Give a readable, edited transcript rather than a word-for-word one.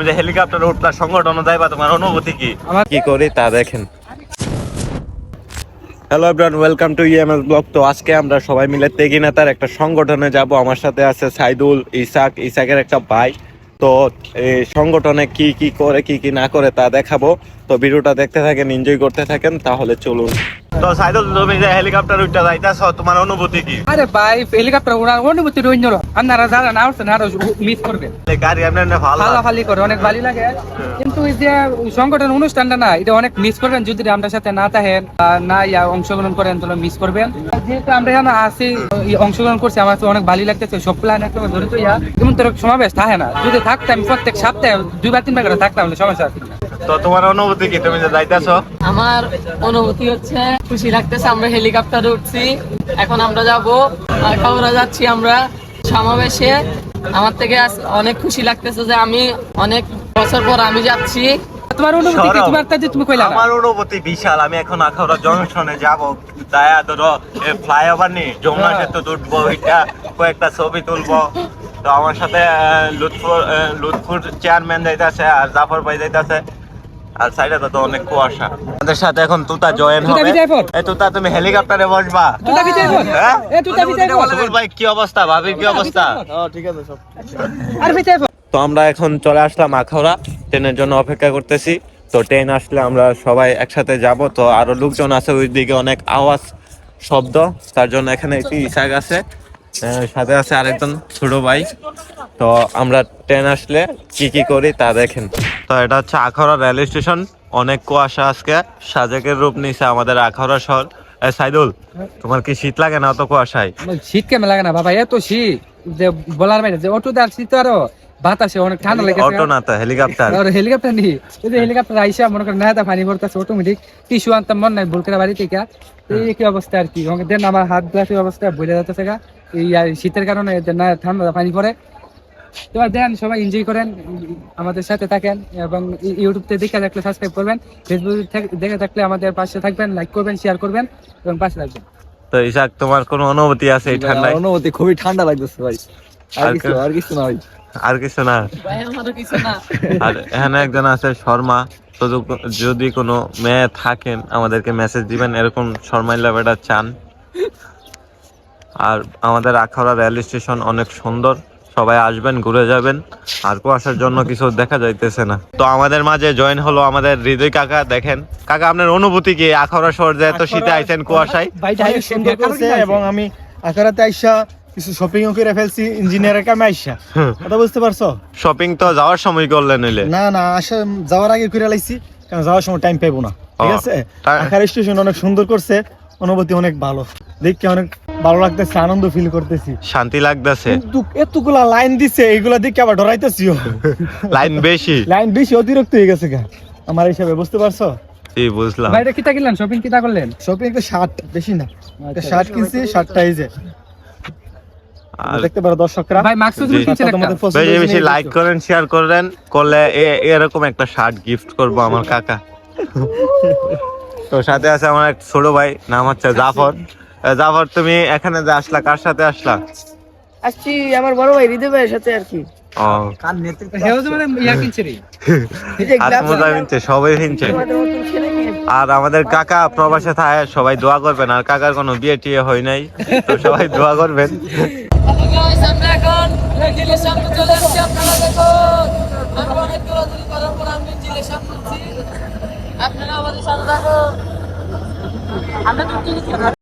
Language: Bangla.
যে হেলিকপ্টারে উঠলা সংগঠন যাইবা, তোমার অনুভূতি কি? কি করি তা দেখেন। Hello everyone, welcome to EMS blog. তো আজকে আমরা সবাই মিলে তেগিনাতার একটা সংগঠনে যাব। আমার সাথে আছে সাইদুল, ইসাকের একটা ভাই। তো এই সংগঠনে কি কি করে কি কি না করে তা দেখাবো। তো ভিডিওটা দেখতে থাকেন, এনজয় করতে থাকেন, তাহলে চলুন। তো সাইদুল, তুমি যে হেলিকপ্টার উঠতে যাইতাছ, তোমার অনুভূতি কি? আরে ভাই, হেলিকপ্টার ওড়ার অনুভূতি রইল। আপনারা যারা না উঠছেন আরো মিস করবেন। গাড়ি এমনি ফালাফালি করে অনেক ভালো লাগে, কিন্তু এই যে সংগঠন অনুষ্ঠানটা না, এটা অনেক মিস করবেন যদি আমরা সাথে না থাকেন, না অংশগ্রহণ করেন, তাহলে মিস করবেন। যেহেতু আমরা এখানে আসি, অংশগ্রহণ করছি, আমার অনেক ভালো লাগতেছে। সব প্ল্যান একদম ধরে তো এমন তোর সমাবেশ থাকে না। যদি থাকতাম প্রত্যেক সপ্তাহে 2-3 বার করে থাকতাম, সমস্যা আছে। তো তোমার অনুভূতি কি, তুমি যে যাইতাছ? আমার অনুভূতি হচ্ছে খুশি লাগতেছে। আমরা হেলিকপ্টারে উঠছি, এখন আমরা যাব খাওয়া যাচ্ছি আমরা সমাবেশে। আমার থেকে অনেক খুশি লাগতেছে যে আমি অনেক বছর পর আমি যাচ্ছি। তোমার অনুভূতি কি? তুমি কইলা। আমার অনুভূতি বিশাল। আমি এখন আখাউড়া জংশনে যাব, যায়া ধরো ফ্লাইওভার নি যমুনা সেতু উঠবো, এটা কয়েকটা ছবি তুলবো। তো আমার সাথে লুৎফুর চেয়ারম্যান যাইতাছে, আর জাফর ভাই যাইতাছে, আর সাইডে তো অনেক কুয়াশা। আমাদের সাথে এখন তুতা জয়েন হবে। এই তুতা, তুমি হেলিকপ্টারে বসবা? হ্যাঁ, সুবুল ভাই কি অবস্থা, ভাবির কি অবস্থা? ঠিক আছে সব। আর ভিতরে তো আমরা এখন চলে আসলাম আখাউড়া, ট্রেনের জন্য অপেক্ষা করতেছি। তো ট্রেন আসলে আমরা সবাই একসাথে যাব। তো আরো লোকজন আছে ওইদিকে, অনেক আওয়াজ শব্দ, তার জন্য এখানে একটি ইসাক আছে, সাথে আছে আরেকজন ছোট ভাই। তো আমরা ট্রেন আসলে কি কি করি তা দেখেন। তো এটা হচ্ছে আখাউড়া রেল স্টেশন। অনেক কুয়াশা আজকে, সাজেকের রূপ নিছে আমাদের আখাউড়া শহর। সাইদুল, তোমার কি শীত লাগে না অত কুয়াশায়? শীত কেমন লাগে না বাবা, এত শীত যে বলার বাইরে। যে অটো দার শীত আরো বাতাসে অনেক ঠান্ডা লাগে। অটো না তো হেলিকপ্টার। হেলিকপ্টার নি, এই যে হেলিকপ্টার আইসা মনে করেন না, পানি ভরতেছে অটোমেটিক। টিস্যু আনতাম মন নাই ভুল করে বাড়ি থেকে। এই কি অবস্থা আর কি, দেন আমার হাত গ্লাসের অবস্থা বলে যাচ্ছে গা। এই শীতের কারণে না ঠান্ডা পানি পড়ে। তোমার দেন, সবাই এনজয় করেন, আমাদের সাথে থাকেন, এবং ইউটিউব থেকে দেখে থাকলে সাবস্ক্রাইব করবেন, ফেসবুক থেকে দেখে থাকলে আমাদের পাশে থাকবেন, লাইক করবেন, শেয়ার করবেন এবং পাশে থাকবেন। তো ইসাক, তোমার কোনো অনুভূতি আছে এই ঠান্ডায়? অনুভূতি খুবই ঠান্ডা লাগতেছে ভাই। আর কিছু না ভাই, আর কিছু না। ভাই আমারও কিছু না। আর এখানে একজন আছে শর্মা। তো যদি কোনো মেয়ে থাকেন আমাদেরকে মেসেজ দিবেন, এরকম শর্মাই লেভেলটা চান। আর আমাদের আখাউড়া রেল স্টেশন অনেক সুন্দর, সবাই আসবেন, ঘুরে যাবেন। আর কুয়াশার জন্য কিছু দেখা যাইতেছে না। তো আমাদের মাঝে জয়েন হলো আমাদের হৃদয় কাকা। দেখেন কাকা, আপনার অনুভূতি কি? আখাউড়া শহর যে এত শীতে আইছেন কুয়াশায়। সুন্দর করছে, এবং আমি আখাউড়াতে আইসা কিছু শপিং ও করে ফেলছি, ইঞ্জিনিয়ারের কামে আইসা। কথা বুঝতে পারছো? শপিং তো যাওয়ার সময় করলেন হইলে? না আসা যাওয়ার আগে করে লাইছি, কারণ যাওয়ার সময় টাইম পাইবো না। ঠিক আছে, আখাউড়া স্টেশন অনেক সুন্দর করছে, অনুভূতি অনেক ভালো, দেখে অনেক ভালো লাগতেছে, আনন্দ ফিল করতেছি, শান্তি লাগতেছে। কিন্তু এতগুলা লাইন দিছে, এইগুলা দেখে আবার ডরাইতেছি। লাইন বেশি অতিরিক্ত হয়ে গেছে আমার হিসাবে, বুঝতে পারছো? বুঝলাম। ভাই কিটা কিনলেন, শপিং কিটা করলেন? শপিং একটা শার্ট, বেশি না, একটা শার্ট কিনছি, শার্টটা এই যে দেখতে পারো দর্শকরা। ভাই মাকসুদুল কিনছেন একটা। বেশি বেশি লাইক করেন, শেয়ার করেন, করলে এরকম একটা শার্ট গিফট করব আমার কাকা। তো সাথে আছে আমার এক ছোট ভাই, নাম হচ্ছে জাফর। জাফর, তুমি এখানে যে আসলা, কার সাথে আসলা? আসছি আমার বড় ভাই হৃদয় ভাইয়ের সাথে আর কি। সবাই কিনছে। আর আমাদের কাকা প্রবাসে থাকে, সবাই দোয়া করবেন। আর কাকার কোনো বিয়ে টিয়ে হয় নাই, তো সবাই দোয়া করবেন। আমরা এখন জিলের সামনে চলে এসেছি, আপনারা দেখুন। আমরা অনেক দৌড়াদৌড়ি করার পর আমি জিলের সামনে আছি, আপনারা আমাদের সাথে থাকুন। আমরা